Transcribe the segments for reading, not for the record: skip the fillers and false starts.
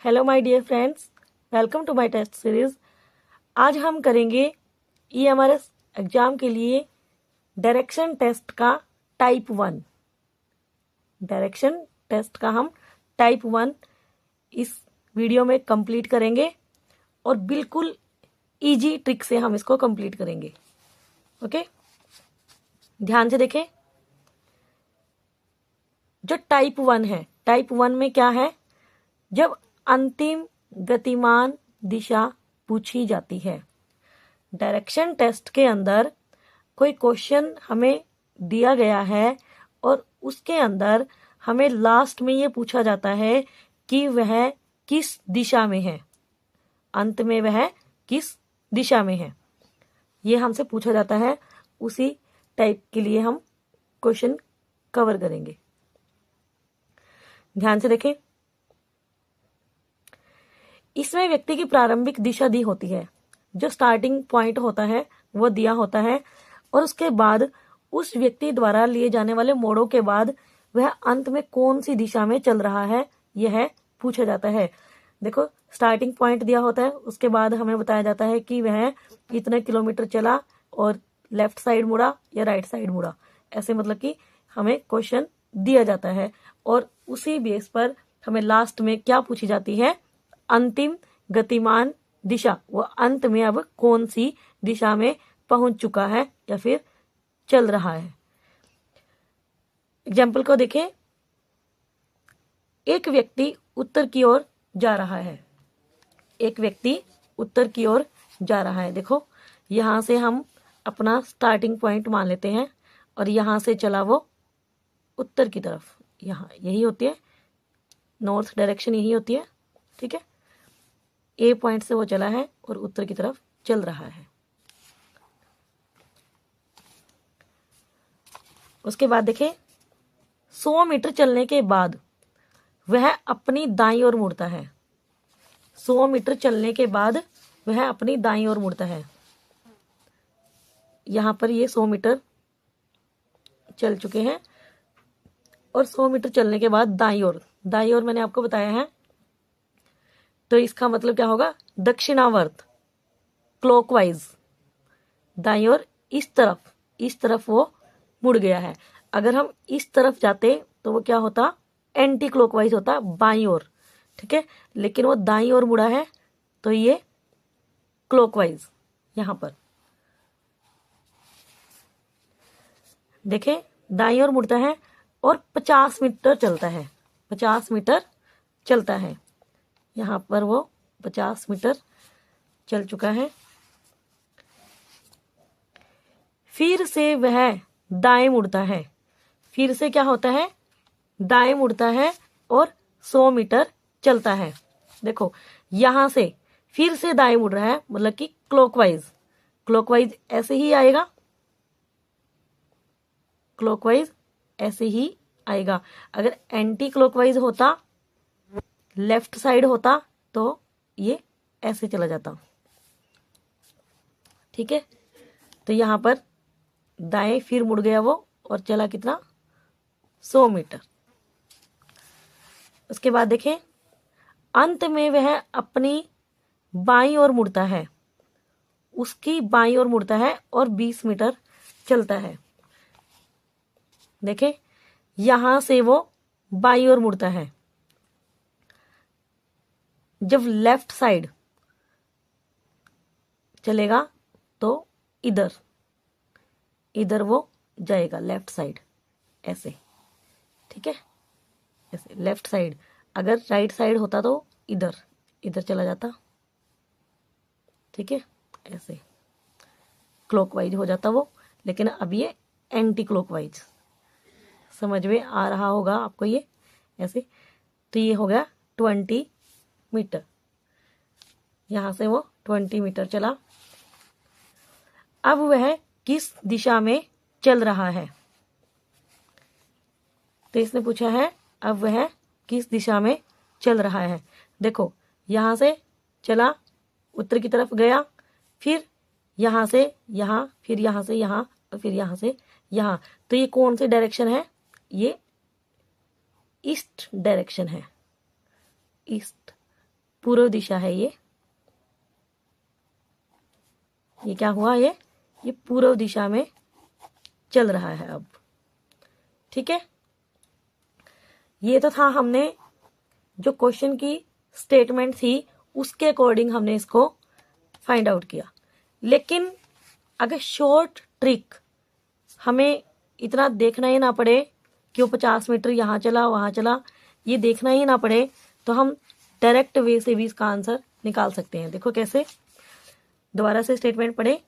Hello my dear friends, welcome to my test series. आज हम करेंगे EMRS एग्जाम के लिए डायरेक्शन टेस्ट का टाइप 1। डायरेक्शन टेस्ट का हम टाइप 1 इस वीडियो में कंप्लीट करेंगे और बिल्कुल इजी ट्रिक से हम इसको कंप्लीट करेंगे। ओके, ध्यान से देखें। जो टाइप 1 है, टाइप 1 में क्या है? जब अंतिम गतिमान दिशा पूछी जाती है। डायरेक्शन टेस्ट के अंदर कोई क्वेश्चन हमें दिया गया है और उसके अंदर हमें लास्ट में ये पूछा जाता है कि वह किस दिशा में है, अंत में वह किस दिशा में है, ये हमसे पूछा जाता है। उसी टाइप के लिए हम क्वेश्चन कवर करेंगे। ध्यान से देखें। इसमें व्यक्ति की प्रारंभिक दिशा दी होती है, जो स्टार्टिंग पॉइंट होता है वो दिया होता है, और उसके बाद उस व्यक्ति द्वारा लिए जाने वाले मोड़ों के बाद वह अंत में कौन सी दिशा में चल रहा है, यह पूछा जाता है। देखो, स्टार्टिंग पॉइंट दिया होता है, उसके बाद हमें बताया जाता है कि वह कितने किलोमीटर चला और लेफ्ट साइड मुड़ा या राइट साइड मुड़ा। ऐसे मतलब कि हमें क्वेश्चन दिया जाता है और उसी बेस पर हमें लास्ट में क्या पूछी जाती है? अंतिम गतिमान दिशा, वो अंत में अब कौन सी दिशा में पहुंच चुका है या फिर चल रहा है। एग्जाम्पल को देखें। एक व्यक्ति उत्तर की ओर जा रहा है। एक व्यक्ति उत्तर की ओर जा रहा है। देखो, यहां से हम अपना स्टार्टिंग पॉइंट मान लेते हैं और यहां से चला वो उत्तर की तरफ। यहाँ यही होती है, नॉर्थ डायरेक्शन यही होती है। ठीक है, ए पॉइंट से वो चला है और उत्तर की तरफ चल रहा है। उसके बाद देखें, 100 मीटर चलने के बाद वह अपनी दाईं ओर मुड़ता है। 100 मीटर चलने के बाद वह अपनी दाईं ओर मुड़ता है। यहां पर ये 100 मीटर चल चुके हैं और 100 मीटर चलने के बाद दाईं ओर मैंने आपको बताया है, तो इसका मतलब क्या होगा? दक्षिणावर्त, क्लॉकवाइज। दाईं ओर इस तरफ वो मुड़ गया है। अगर हम इस तरफ जाते तो वो क्या होता? एंटी क्लॉकवाइज होता, बाईं ओर। ठीक है, लेकिन वो दाईं ओर मुड़ा है तो ये क्लॉकवाइज। यहां पर देखें, दाईं ओर मुड़ता है और 50 मीटर चलता है। 50 मीटर चलता है। यहां पर वो 50 मीटर चल चुका है। फिर से वह दाएं मुड़ता है। फिर से क्या होता है? दाएं मुड़ता है और 100 मीटर चलता है। देखो, यहां से फिर से दाएं मुड़ रहा है, मतलब कि क्लॉकवाइज ऐसे ही आएगा। क्लॉकवाइज ऐसे ही आएगा। अगर एंटी क्लॉकवाइज होता, लेफ्ट साइड होता, तो ये ऐसे चला जाता। ठीक है, तो यहां पर दाएं फिर मुड़ गया वो और चला कितना? 100 मीटर। उसके बाद देखें, अंत में वह अपनी बाईं ओर मुड़ता है। उसकी बाईं ओर मुड़ता है और 20 मीटर चलता है। देखें, यहां से वो बाईं ओर मुड़ता है। जब लेफ्ट साइड चलेगा तो इधर वो जाएगा, लेफ्ट साइड ऐसे। ठीक है, ऐसे लेफ्ट साइड। अगर राइट साइड होता तो इधर चला जाता। ठीक है, ऐसे क्लॉकवाइज हो जाता वो, लेकिन अब ये एंटी क्लॉकवाइज। समझ में आ रहा होगा आपको ये ऐसे। तो ये हो गया 20 मीटर। यहां से वो 20 मीटर चला। अब वह किस दिशा में चल रहा है? तो इसने पूछा है अब वह किस दिशा में चल रहा है। देखो, यहां से चला, उत्तर की तरफ गया, फिर यहां से यहां, फिर यहां से यहां और फिर यहां से यहां। तो ये कौन सी डायरेक्शन है? ये ईस्ट डायरेक्शन है। ईस्ट पूर्व दिशा है। ये क्या हुआ, ये पूर्व दिशा में चल रहा है अब। ठीक है, ये तो था हमने जो क्वेश्चन की स्टेटमेंट थी उसके अकॉर्डिंग हमने इसको फाइंड आउट किया। लेकिन अगर शॉर्ट ट्रिक हमें इतना देखना ही ना पड़े कि वो 50 मीटर यहाँ चला वहाँ चला, ये देखना ही ना पड़े, तो हम डायरेक्ट वे से भी इसका आंसर निकाल सकते हैं। देखो कैसे, दोबारा से स्टेटमेंट पढ़े।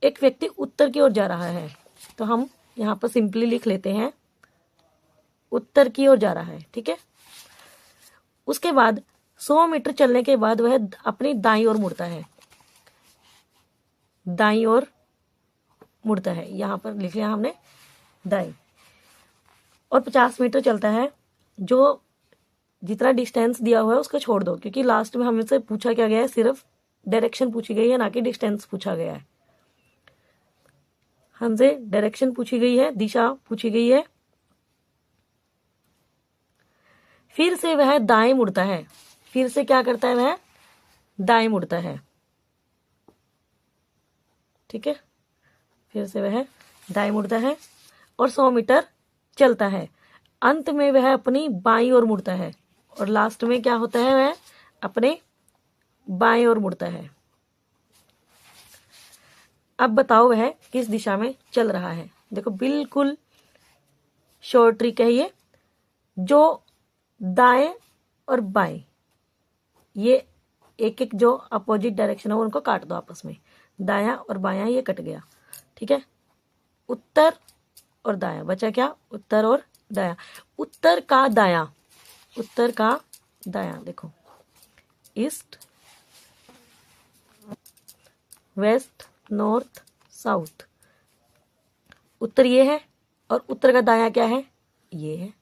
एक व्यक्ति उत्तर की ओर जा रहा है, तो हम यहाँ पर सिंपली लिख लेते हैं उत्तर की ओर जा रहा है। ठीक है, उसके बाद 100 मीटर चलने के बाद वह अपनी दाईं ओर मुड़ता है, दाईं ओर मुड़ता है, यहाँ पर लिख लिया हमने दाईं। और 50 मीटर चलता है, जो जितना डिस्टेंस दिया हुआ है उसको छोड़ दो, क्योंकि लास्ट में हमसे पूछा क्या गया है, सिर्फ डायरेक्शन पूछी गई है, ना कि डिस्टेंस पूछा गया है। हमसे डायरेक्शन पूछी गई है, दिशा पूछी गई है। फिर से वह दाएं मुड़ता है, फिर से क्या करता है, वह दाएं मुड़ता है। ठीक है, फिर से वह दाएं मुड़ता है और 100 मीटर चलता है। अंत में वह अपनी बाईं ओर मुड़ता है, और लास्ट में क्या होता है, वह अपने बाएं ओर मुड़ता है। अब बताओ वह किस दिशा में चल रहा है। देखो बिल्कुल शॉर्ट ट्रिक है ये। जो दाएं और बाएं, ये एक एक जो अपोजिट डायरेक्शन है उनको काट दो आपस में, दायां और बायां ये कट गया। ठीक है, उत्तर और दायां बचा क्या, उत्तर और दायां। उत्तर का दायां, उत्तर का दायां देखो, ईस्ट वेस्ट नॉर्थ साउथ। उत्तर ये है और उत्तर का दायां क्या है, ये है।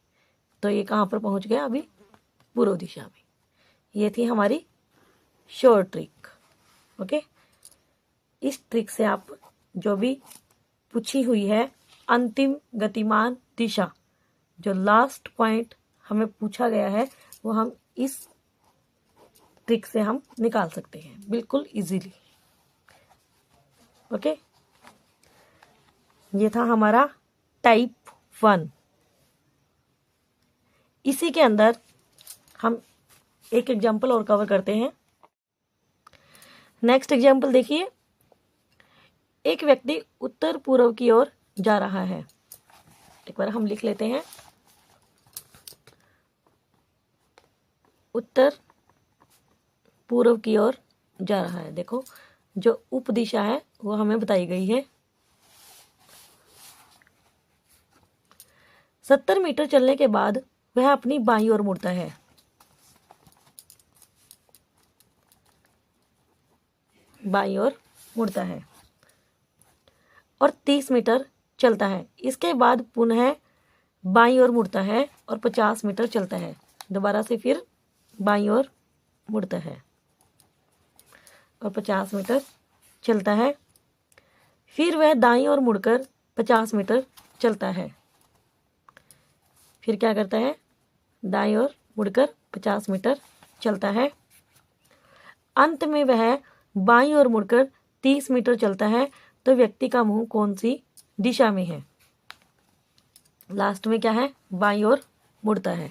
तो ये कहां पर पहुंच गया, अभी पूर्व दिशा में। ये थी हमारी शॉर्ट ट्रिक। ओके, इस ट्रिक से आप जो भी पूछी हुई है अंतिम गतिमान दिशा, जो लास्ट पॉइंट हमें पूछा गया है, वो हम इस ट्रिक से हम निकाल सकते हैं बिल्कुल इजीली। ओके, ये था हमारा टाइप 1। इसी के अंदर हम एक एग्जाम्पल और कवर करते हैं। नेक्स्ट एग्जाम्पल देखिए, एक व्यक्ति उत्तर पूर्व की ओर जा रहा है। एक बार हम लिख लेते हैं उत्तर पूर्व की ओर जा रहा है। देखो जो उप दिशा है वो हमें बताई गई है। 70 मीटर चलने के बाद वह अपनी बाईं ओर मुड़ता है। बाईं ओर मुड़ता है और 30 मीटर चलता है। इसके बाद पुनः बाईं ओर मुड़ता है और 50 मीटर चलता है। दोबारा से फिर बाईं ओर मुड़ता है और 50 मीटर चलता है। फिर वह दाईं ओर मुड़कर 50 मीटर चलता है। फिर क्या करता है, दाईं ओर मुड़कर 50 मीटर चलता है। अंत में वह बाईं ओर मुड़कर 30 मीटर चलता है। तो व्यक्ति का मुंह कौन सी दिशा में है? लास्ट में क्या है, बाईं ओर मुड़ता है।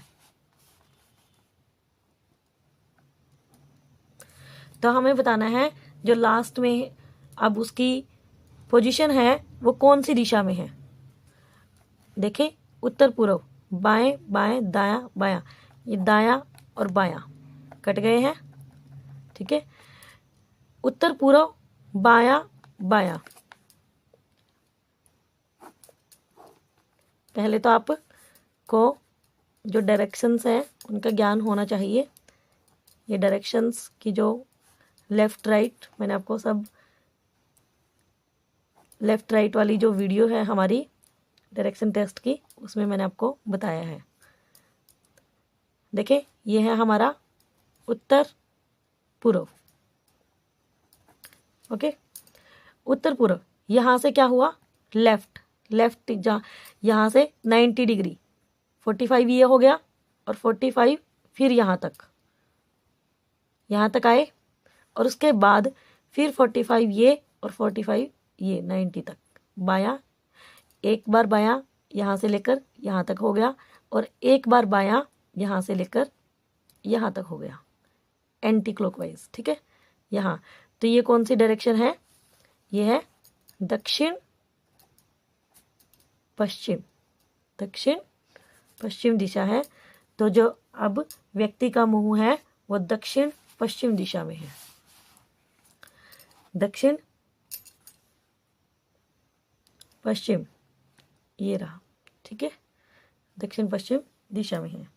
तो हमें बताना है जो लास्ट में अब उसकी पोजीशन है वो कौन सी दिशा में है। देखें, उत्तर पूर्व, बाएं बाएं दायां बायां, ये दायां और बायां कट गए हैं। ठीक है, उत्तर पूर्व बायां बायां। पहले तो आपको जो डायरेक्शंस हैं उनका ज्ञान होना चाहिए। ये डायरेक्शंस की जो लेफ्ट राइट, मैंने आपको सब लेफ्ट राइट वाली जो वीडियो है हमारी डायरेक्शन टेस्ट की, उसमें मैंने आपको बताया है। देखिए ये है हमारा उत्तर पूर्व। ओके, उत्तर पूर्व, यहाँ से क्या हुआ, लेफ्ट लेफ्ट यहाँ से 90 डिग्री, 45 ये हो गया और 45 फिर यहाँ तक, यहाँ तक आए और उसके बाद फिर 45 ये और 45 ये 90 तक बायां, एक बार बायां यहाँ से लेकर यहाँ तक हो गया और एक बार बायां यहाँ से लेकर यहाँ तक हो गया एंटी क्लॉकवाइज। ठीक है, यहाँ तो ये कौन सी डायरेक्शन है? ये है दक्षिण पश्चिम, दक्षिण पश्चिम दिशा है। तो जो अब व्यक्ति का मुंह है वो दक्षिण पश्चिम दिशा में है, दक्षिण पश्चिम, ये रहा। ठीक है, दक्षिण पश्चिम दिशा में है।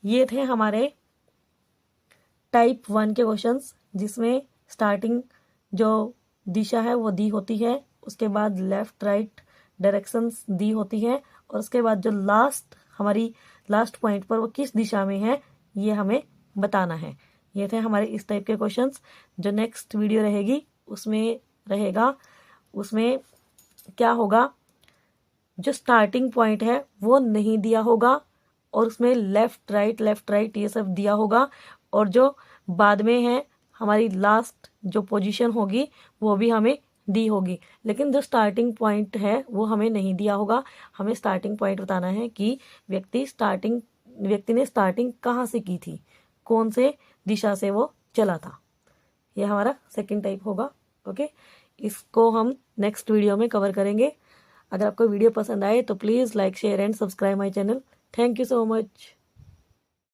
ये थे हमारे टाइप 1 के क्वेश्चंस, जिसमें स्टार्टिंग जो दिशा है वो दी होती है, उसके बाद लेफ्ट राइट डायरेक्शंस दी होती है और उसके बाद जो हमारी लास्ट पॉइंट पर वो किस दिशा में है ये हमें बताना है। ये थे हमारे इस टाइप के क्वेश्चंस। जो नेक्स्ट वीडियो रहेगी उसमें क्या होगा, जो स्टार्टिंग पॉइंट है वो नहीं दिया होगा और उसमें लेफ्ट राइट ये सब दिया होगा और जो बाद में है हमारी लास्ट जो पोजीशन होगी वो भी हमें दी होगी, लेकिन जो स्टार्टिंग पॉइंट है वो हमें नहीं दिया होगा। हमें स्टार्टिंग पॉइंट बताना है कि व्यक्ति ने स्टार्टिंग कहाँ से की थी, कौन से दिशा से वो चला था। ये हमारा सेकंड टाइप होगा। ओके, इसको हम नेक्स्ट वीडियो में कवर करेंगे। अगर आपको वीडियो पसंद आए तो please like share and subscribe my channel. Thank you so much.